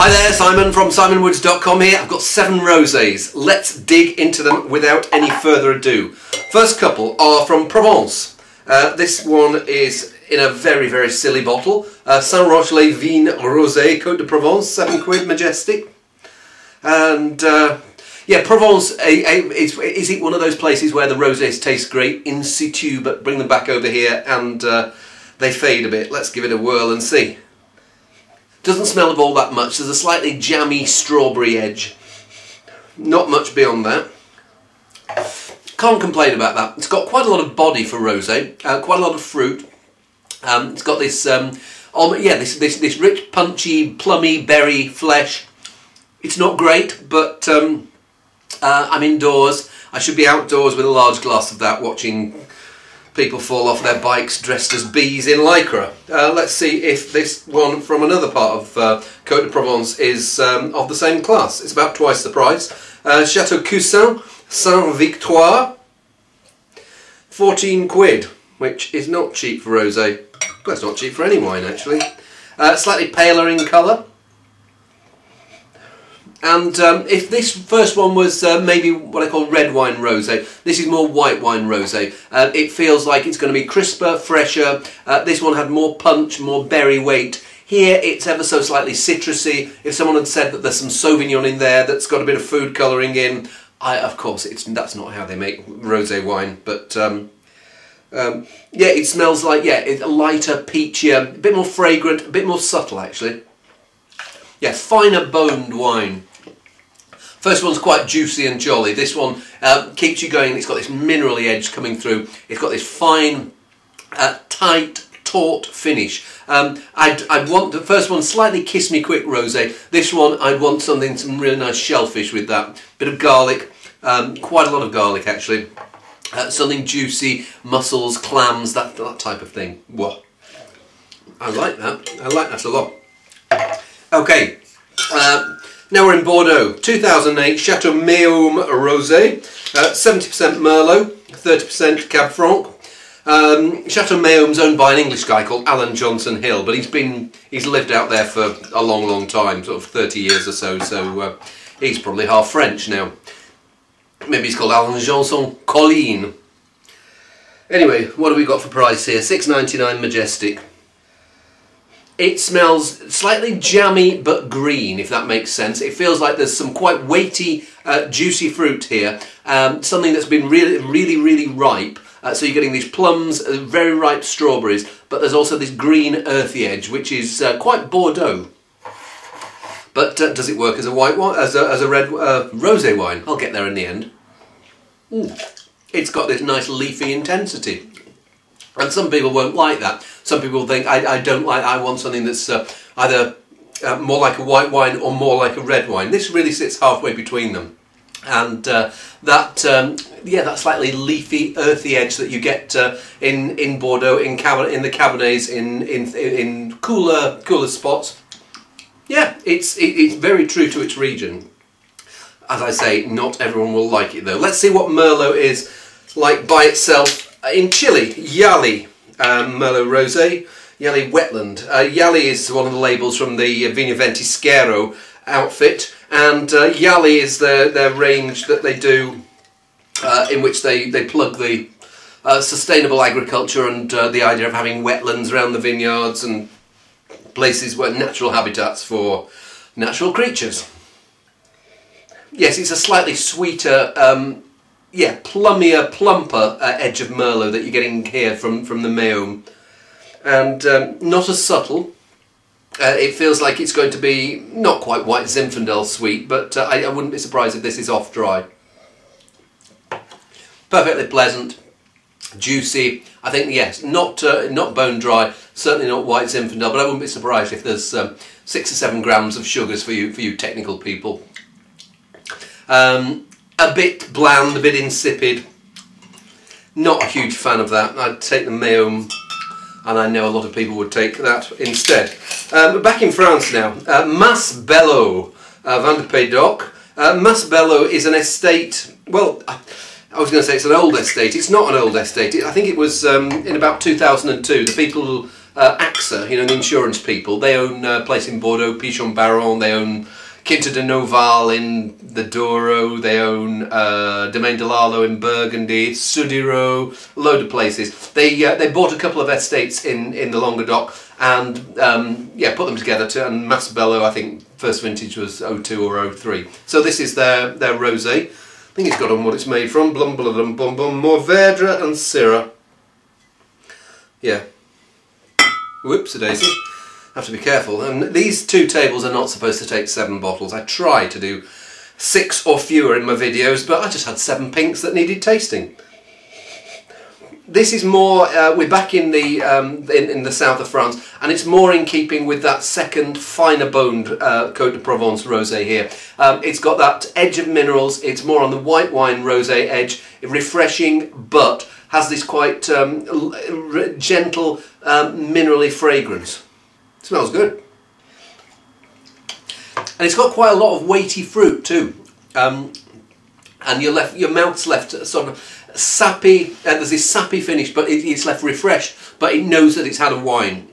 Hi there, Simon from simonwoods.com here. I've got 7 rosés. Let's dig into them without any further ado. First couple are from Provence. This one is in a very, very silly bottle. Saint Roch les Vignes Rosé, Côtes de Provence, £7 Majestic. And yeah, Provence, is it one of those places where the rosés taste great in situ, but bring them back over here and they fade a bit? Let's give it a whirl and see. Doesn't smell of all that much. There's a slightly jammy strawberry edge. Not much beyond that. Can't complain about that. It's got quite a lot of body for rosé. Quite a lot of fruit. It's got this, this rich, punchy, plummy berry flesh. It's not great, but I'm indoors. I should be outdoors with a large glass of that, watching people fall off their bikes dressed as bees in lycra. Let's see if this one from another part of Côtes de Provence is of the same class. It's about twice the price. Château Coussin, Sainte Victoire, £14, which is not cheap for rosé. Well, it's not cheap for any wine actually. Slightly paler in colour. And if this first one was maybe what I call red wine rosé, this is more white wine rosé. It feels like it's going to be crisper, fresher. This one had more punch, more berry weight. Here it's ever so slightly citrusy. If someone had said that there's some Sauvignon in there that's got a bit of food colouring in, of course that's not how they make rosé wine. But yeah, it smells like, yeah, it's a lighter, peachier, a bit more fragrant, a bit more subtle actually. Yeah, finer boned wine. First one's quite juicy and jolly. This one keeps you going. It's got this minerally edge coming through. It's got this fine, tight, taut finish. I'd want the first one slightly kiss me quick rosé. This one I'd want some really nice shellfish with that. Bit of garlic, quite a lot of garlic actually. Something juicy, mussels, clams, that type of thing. Whoa, I like that. I like that a lot. Okay, now we're in Bordeaux. 2008 Château Méaume Rosé, 70% Merlot, 30% Cab Franc. Château Méaume's owned by an English guy called Alan Johnson Hill, but he's lived out there for a long, long time, sort of 30 years or so. So he's probably half French now. Maybe he's called Alan Johnson Colline. Anyway, what have we got for price here? £6.99 Majestic. It smells slightly jammy but green, if that makes sense. It feels like there's some quite weighty, juicy fruit here. Something that's been really ripe. So you're getting these plums, very ripe strawberries, but there's also this green earthy edge, which is quite Bordeaux. But does it work as a white wine, as a red rosé wine? I'll get there in the end. Ooh, it's got this nice leafy intensity. And some people won't like that. Some people think, I want something that's either more like a white wine or more like a red wine. This really sits halfway between them. And that slightly leafy, earthy edge that you get in Bordeaux, in the Cabernets, in cooler spots. Yeah, it's very true to its region. As I say, not everyone will like it though. Let's see what Merlot is like by itself. In Chile, Yali, Merlot Rosé, Yali Wetland. Yali is one of the labels from the Vignes Ventisquero outfit, and Yali is their range that they do, in which they plug the sustainable agriculture and the idea of having wetlands around the vineyards and places where natural habitats for natural creatures. Yes, it's a slightly sweeter, yeah, plummier, plumper edge of Merlot that you're getting here from the Méaume, and not as subtle. It feels like it's going to be not quite white Zinfandel sweet, but I wouldn't be surprised if this is off dry. Perfectly pleasant, juicy. I think yes, not bone dry, certainly not white Zinfandel, but I wouldn't be surprised if there's 6 or 7 grams of sugars for you technical people. A bit bland, a bit insipid. Not a huge fan of that. I'd take the Méaume, and I know a lot of people would take that instead. Back in France now. Mas Bello, Van de Pédoc. Mas Bello is an estate, well, I was going to say it's an old estate. It's not an old estate. I think it was in about 2002. The people AXA, you know, the insurance people. They own a place in Bordeaux, Pichon-Baron. They own Quinta de Noval in the Douro. They own Domaine de l'Arlo in Burgundy, Sudiro, a load of places. They bought a couple of estates in the Languedoc and yeah, put them together and Masbello, I think first vintage was 02 or 03. So this is their rosé. I think it's got on what it's made from. Blum blum blum blum blum. Mourvèdre and Syrah. Yeah. Whoops a daisy. Have to be careful. And these two tables are not supposed to take 7 bottles. I try to do 6 or fewer in my videos, but I just had 7 pinks that needed tasting. This is more. We're back in the south of France, and it's more in keeping with that second finer boned Côtes de Provence rosé here. It's got that edge of minerals. It's more on the white wine rosé edge, refreshing, but has this quite gentle minerally fragrance. Smells good, and it's got quite a lot of weighty fruit too, and your mouth's left sort of sappy. There's this sappy finish, but it's left refreshed. But it knows that it's had a wine.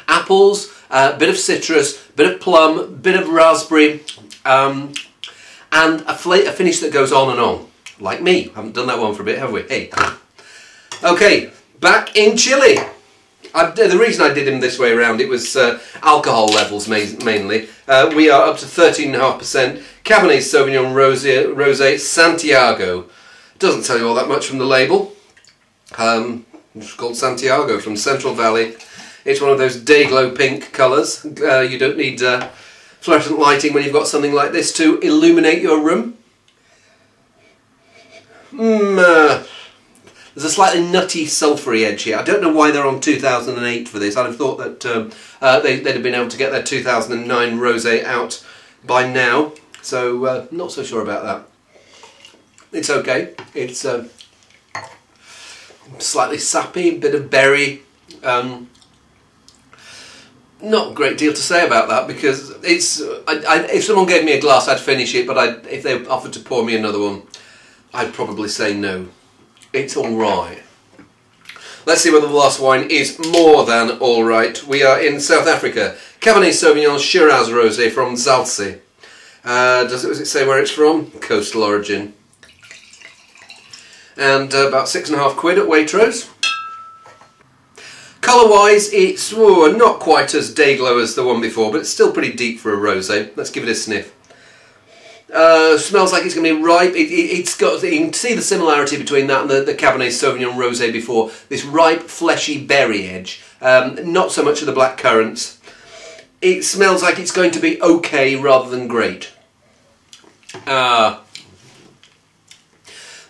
Apples, bit of citrus, bit of plum, bit of raspberry, and a finish that goes on and on. Like me, haven't done that one for a bit, have we? Hey, okay, back in Chile. The reason I did him this way around, it was alcohol levels mainly. We are up to 13.5%. Cabernet Sauvignon Rosé Santiago. Doesn't tell you all that much from the label. It's called Santiago from Central Valley. It's one of those day-glow pink colours. You don't need fluorescent lighting when you've got something like this to illuminate your room. There's a slightly nutty, sulphury edge here. I don't know why they're on 2008 for this. I'd have thought that they'd have been able to get their 2009 rosé out by now. So not so sure about that. It's okay. It's slightly sappy, bit of berry. Not a great deal to say about that because it's. If someone gave me a glass, I'd finish it. But if they offered to pour me another one, I'd probably say no. It's alright. Let's see whether the last wine is more than alright. We are in South Africa. Cabernet Sauvignon Shiraz Rosé from Zalze. Does it say where it's from? Coastal origin. And about £6.50 at Waitrose. Colour wise, it's not quite as day glow as the one before, but it's still pretty deep for a rosé. Let's give it a sniff. Smells like it's going to be ripe. It's got, you can see the similarity between that and the Cabernet Sauvignon Rosé before. This ripe, fleshy berry edge. Not so much of the black currants. It smells like it's going to be okay rather than great.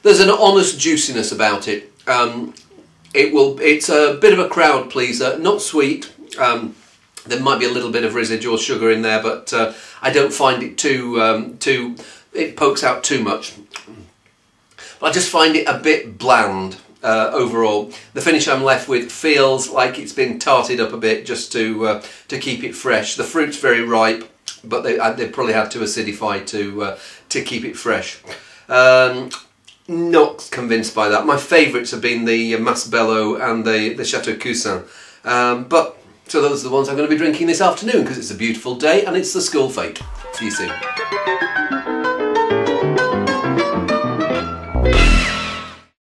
There's an honest juiciness about it. It's a bit of a crowd pleaser. Not sweet. There might be a little bit of residual sugar in there, but I don't find it it pokes out too much. But I just find it a bit bland overall. The finish I'm left with feels like it's been tarted up a bit just to keep it fresh. The fruit's very ripe, but they probably had to acidify to keep it fresh. Not convinced by that. My favourites have been the Masbello and the Château Coussin. So those are the ones I'm going to be drinking this afternoon because it's a beautiful day and it's the school fete. See you soon.